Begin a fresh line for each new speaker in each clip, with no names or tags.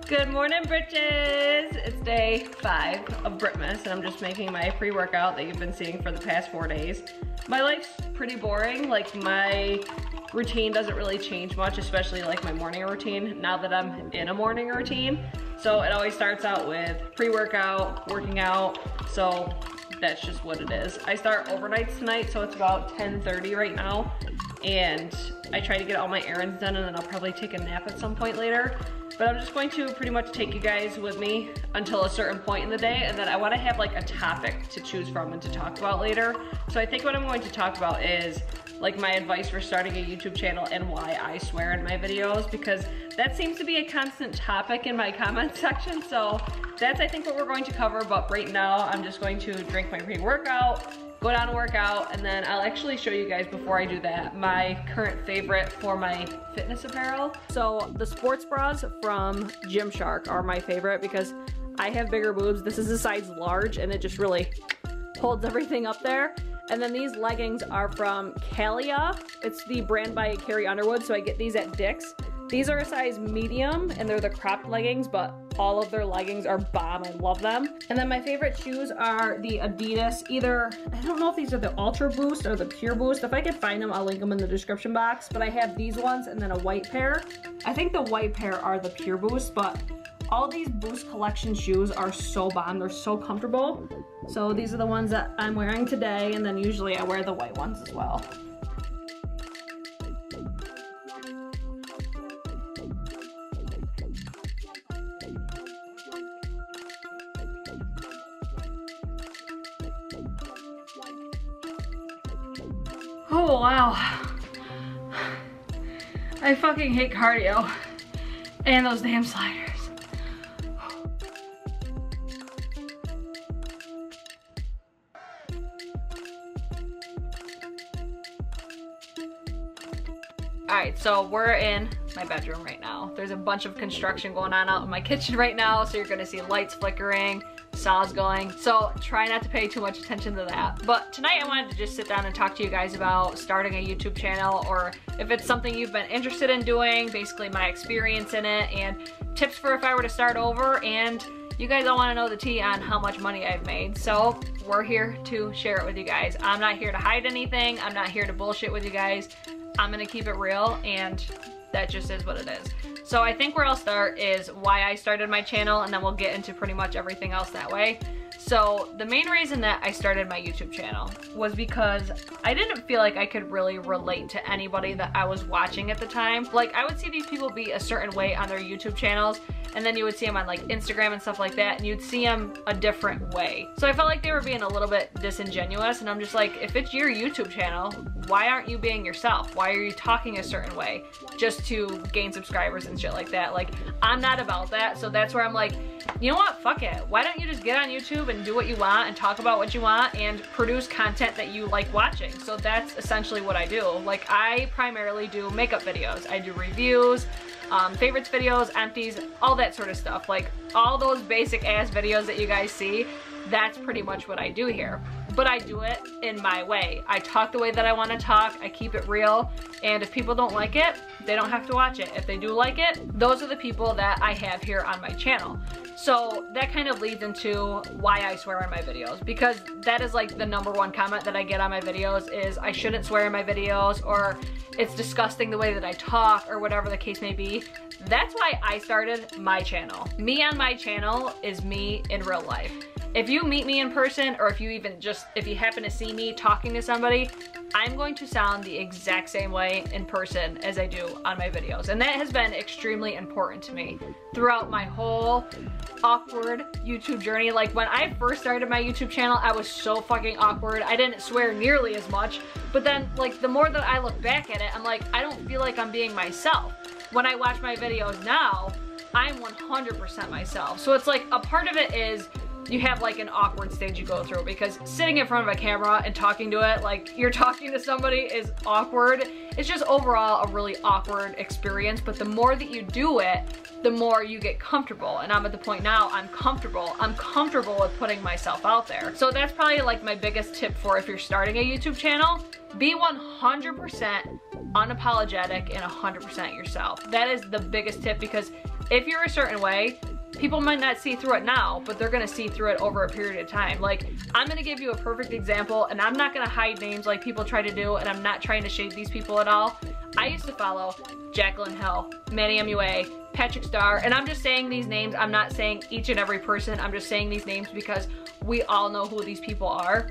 Good morning, Britches! It's day 5 of Britmas, and I'm just making my pre-workout that you've been seeing for the past 4 days. My life's pretty boring. Like, my routine doesn't really change much, especially like my morning routine, now that I'm in a morning routine. So it always starts out with pre-workout, working out, so that's just what it is. I start overnights tonight, so it's about 10:30 right now, and I try to get all my errands done, and then I'll probably take a nap at some point later. But I'm just going to pretty much take you guys with me until a certain point in the day, and then I want to have like a topic to choose from and to talk about later. So I think what I'm going to talk about is like my advice for starting a YouTube channel and why I swear in my videos, because that seems to be a constant topic in my comment section. So that's, I think, what we're going to cover. But right now I'm just going to drink my pre-workout, go down and work out, and then I'll actually show you guys before I do that my current favorite for my fitness apparel. So the sports bras from Gymshark are my favorite because I have bigger boobs. This is a size large and it just really holds everything up there. And then these leggings are from Calia. It's the brand by Carrie Underwood, so I get these at Dick's. These are a size medium and they're the cropped leggings, but all of their leggings are bomb. I love them. And then my favorite shoes are the Adidas, either, I don't know if these are the Ultra Boost or the Pure Boost. If I can find them, I'll link them in the description box. But I have these ones and then a white pair. I think the white pair are the Pure Boost, but all these Boost collection shoes are so bomb. They're so comfortable. So these are the ones that I'm wearing today, and then usually I wear the white ones as well. Oh wow, I fucking hate cardio and those damn sliders. Alright, so we're in my bedroom right now. There's a bunch of construction going on out in my kitchen right now, so you're gonna see lights flickering, saws going, so try not to pay too much attention to that. But tonight I wanted to just sit down and talk to you guys about starting a YouTube channel, or if it's something you've been interested in doing, basically my experience in it, and tips for if I were to start over, and you guys all want to know the tea on how much money I've made. So we're here to share it with you guys. I'm not here to hide anything. I'm not here to bullshit with you guys. I'm gonna keep it real, and that just is what it is. So I think where I'll start is why I started my channel, and then we'll get into pretty much everything else that way. So the main reason that I started my YouTube channel was because I didn't feel like I could really relate to anybody that I was watching at the time. Like, I would see these people be a certain way on their YouTube channels, and then you would see them on like Instagram and stuff like that, and you'd see them a different way. So I felt like they were being a little bit disingenuous, and I'm just like, if it's your YouTube channel, why aren't you being yourself? Why are you talking a certain way just to gain subscribers and shit like that? Like, I'm not about that, so that's where I'm like, you know what, fuck it. Why don't you just get on YouTube and do what you want and talk about what you want and produce content that you like watching? So that's essentially what I do. Like, I primarily do makeup videos. I do reviews, favorites videos, empties, all that sort of stuff. Like, all those basic ass videos that you guys see, that's pretty much what I do here. But I do it in my way. I talk the way that I want to talk, I keep it real, and if people don't like it, they don't have to watch it. If they do like it, those are the people that I have here on my channel. So that kind of leads into why I swear in my videos, because that is like the #1 comment that I get on my videos is I shouldn't swear in my videos, or it's disgusting the way that I talk, or whatever the case may be. That's why I started my channel. Me on my channel is me in real life. If you meet me in person, or if you happen to see me talking to somebody, I'm going to sound the exact same way in person as I do on my videos. And that has been extremely important to me throughout my whole awkward YouTube journey. Like, when I first started my YouTube channel, I was so fucking awkward. I didn't swear nearly as much. But then, like, the more that I look back at it, I'm like, I don't feel like I'm being myself. When I watch my videos now, I'm 100% myself. So it's like, a part of it is you have like an awkward stage you go through, because sitting in front of a camera and talking to it like you're talking to somebody is awkward. It's just overall a really awkward experience, but the more that you do it, the more you get comfortable. And I'm at the point now, I'm comfortable with putting myself out there. So that's probably like my biggest tip for if you're starting a YouTube channel. Be 100% unapologetic and 100% yourself. That is the biggest tip, because if you're a certain way, people might not see through it now, but they're gonna see through it over a period of time. Like, I'm gonna give you a perfect example, and I'm not gonna hide names like people try to do, and I'm not trying to shade these people at all. I used to follow Jaclyn Hill, Manny MUA, Patrick Starr, and I'm just saying these names. I'm not saying each and every person. I'm just saying these names because we all know who these people are.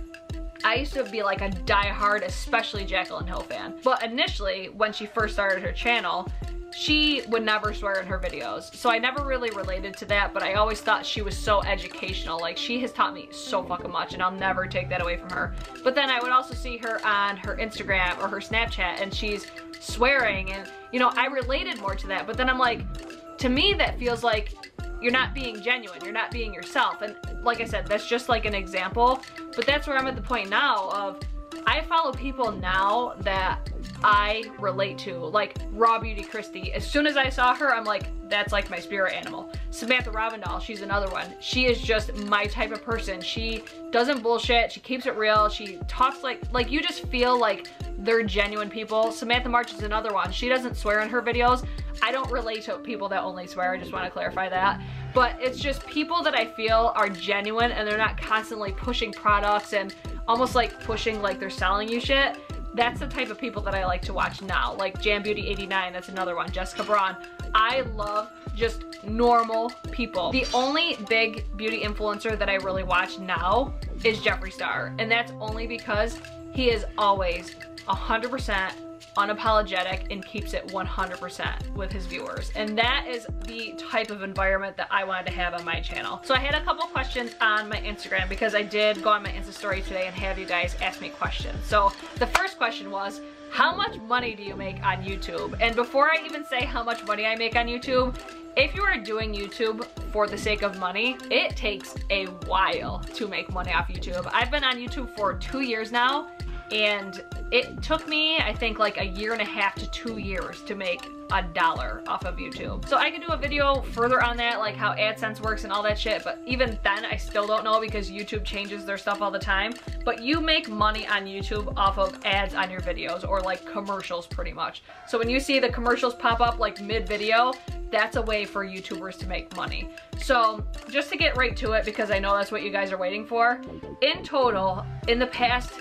I used to be like a diehard, especially Jaclyn Hill fan. But initially, when she first started her channel, she would never swear in her videos. So I never really related to that, but I always thought she was so educational. Like, she has taught me so fucking much, and I'll never take that away from her. But then I would also see her on her Instagram or her Snapchat, and she's swearing, and you know, I related more to that. But then I'm like, to me that feels like you're not being genuine, you're not being yourself. And like I said, that's just like an example, but that's where I'm at the point now of, I follow people now that I relate to, like Raw Beauty Christy. As soon as I saw her, I'm like, that's like my spirit animal. Samantha Ravindal, she's another one. She is just my type of person. She doesn't bullshit, she keeps it real, she talks like you just feel like they're genuine people. Samantha March is another one. She doesn't swear in her videos. I don't relate to people that only swear, I just want to clarify that. But it's just people that I feel are genuine, and they're not constantly pushing products and almost like pushing like they're selling you shit. That's the type of people that I like to watch now. Like Jam Beauty 89, that's another one. Jessica Braun. I love just normal people. The only big beauty influencer that I really watch now is Jeffree Star, and that's only because he is always 100% unapologetic and keeps it 100% with his viewers. And that is the type of environment that I wanted to have on my channel. So I had a couple questions on my Instagram, because I did go on my Insta story today and have you guys ask me questions. So the first question was, how much money do you make on YouTube? And before I even say how much money I make on YouTube, if you are doing YouTube for the sake of money, it takes a while to make money off YouTube. I've been on YouTube for 2 years now, and it took me, I think, like 1.5 to 2 years to make $1 off of YouTube. So I could do a video further on that, like how AdSense works and all that shit, but even then I still don't know, because YouTube changes their stuff all the time. But you make money on YouTube off of ads on your videos, or like commercials pretty much. So when you see the commercials pop up like mid-video, that's a way for YouTubers to make money. So just to get right to it, because I know that's what you guys are waiting for, in total, in the past,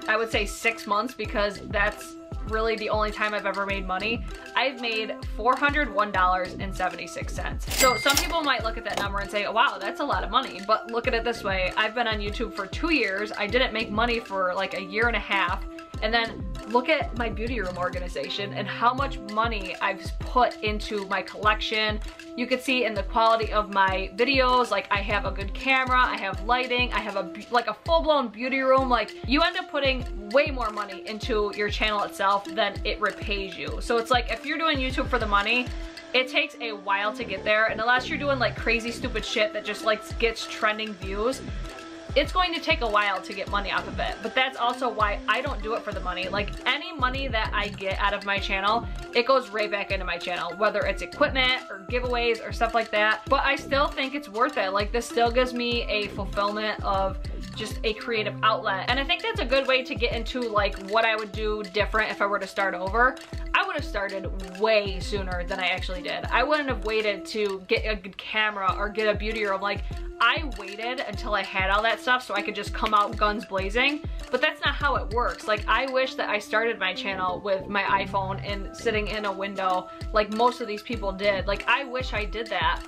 I would say 6 months, because that's really the only time I've ever made money, I've made $401.76. So some people might look at that number and say, oh, wow, that's a lot of money. But look at it this way. I've been on YouTube for 2 years. I didn't make money for like 1.5 years. And then look at my beauty room organization and how much money I've put into my collection. You can see in the quality of my videos, like I have a good camera, I have lighting, I have a full-blown beauty room. Like, you end up putting way more money into your channel itself than it repays you. So it's like, if you're doing YouTube for the money, it takes a while to get there, and unless you're doing like crazy stupid shit that just like gets trending views, it's going to take a while to get money off of it. But that's also why I don't do it for the money. Like, any money that I get out of my channel, it goes right back into my channel, whether it's equipment or giveaways or stuff like that. But I still think it's worth it. Like, this still gives me a fulfillment of just a creative outlet. And I think that's a good way to get into like what I would do different if I were to start over. I would have started way sooner than I actually did. I wouldn't have waited to get a good camera or get a beauty room. Like, I waited until I had all that stuff so I could just come out guns blazing, but that's not how it works. Like, I wish that I started my channel with my iPhone and sitting in a window like most of these people did. Like, I wish I did that,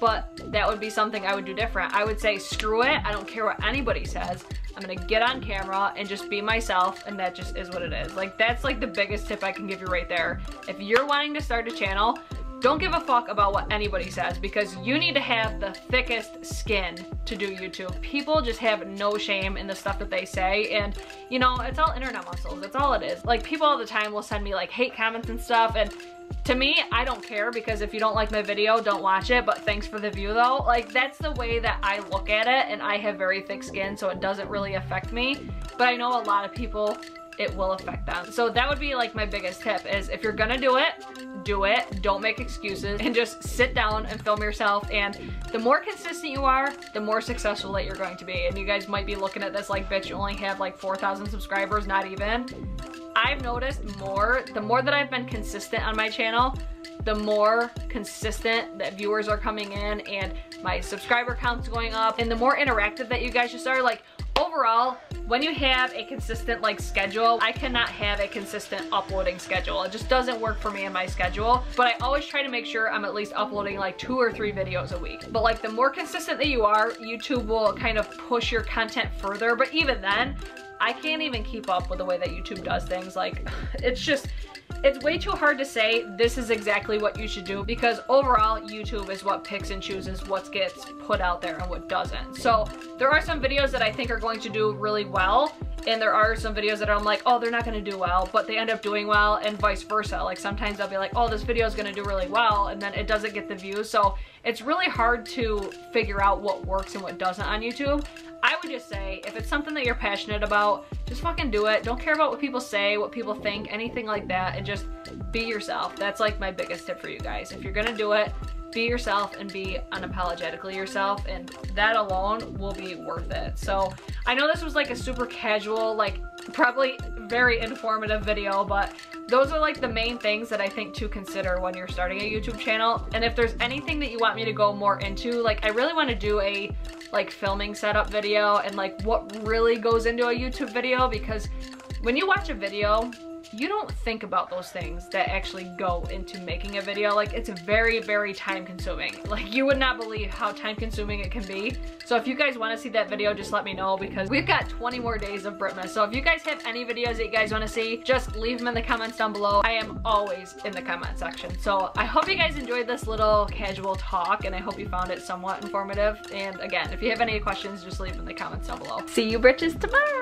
but that would be something I would do different. I would say, screw it, I don't care what anybody says. I'm gonna get on camera and just be myself, and that just is what it is. Like, that's like the biggest tip I can give you right there. If you're wanting to start a channel, don't give a fuck about what anybody says, because you need to have the thickest skin to do YouTube. People just have no shame in the stuff that they say, and you know, it's all internet muscles, that's all it is. Like, people all the time will send me like hate comments and stuff, and to me, I don't care, because if you don't like my video, don't watch it, but thanks for the view though. Like, that's the way that I look at it, and I have very thick skin, so it doesn't really affect me. But I know a lot of people, it will affect them. So that would be like my biggest tip, is if you're gonna do it, don't make excuses, and just sit down and film yourself. And the more consistent you are, the more successful that you're going to be. And you guys might be looking at this like, bitch, you only have like 4,000 subscribers, not even. I've noticed the more that I've been consistent on my channel, the more consistent that viewers are coming in and my subscriber count's going up, and the more interactive that you guys just are. Like, overall, when you have a consistent like schedule, I cannot have a consistent uploading schedule. It just doesn't work for me in my schedule, but I always try to make sure I'm at least uploading like 2 or 3 videos a week. But like, the more consistent that you are, YouTube will kind of push your content further. But even then, I can't even keep up with the way that YouTube does things. Like, it's way too hard to say this is exactly what you should do, because overall YouTube is what picks and chooses what gets put out there and what doesn't. So there are some videos that I think are going to do really well, and there are some videos that I'm like, oh, they're not gonna do well, but they end up doing well, and vice versa. Like, sometimes I'll be like, oh, this video is gonna do really well, and then it doesn't get the views. So it's really hard to figure out what works and what doesn't on YouTube. I would just say, if it's something that you're passionate about, just fucking do it. Don't care about what people say, what people think, anything like that, and just be yourself. That's like my biggest tip for you guys. If you're gonna do it, be yourself and be unapologetically yourself, and that alone will be worth it. So I know this was like a super casual, like probably very informative video, but those are like the main things that I think to consider when you're starting a YouTube channel. And if there's anything that you want me to go more into, like, I really want to do a like filming setup video and like what really goes into a YouTube video, because when you watch a video, you don't think about those things that actually go into making a video. Like, it's very, very time consuming. Like, you would not believe how time consuming it can be. So if you guys want to see that video, just let me know, because we've got 20 more days of Britmas. So if you guys have any videos that you guys want to see, just leave them in the comments down below. I am always in the comment section. So I hope you guys enjoyed this little casual talk, and I hope you found it somewhat informative. And again, if you have any questions, just leave them in the comments down below. See you bitches tomorrow.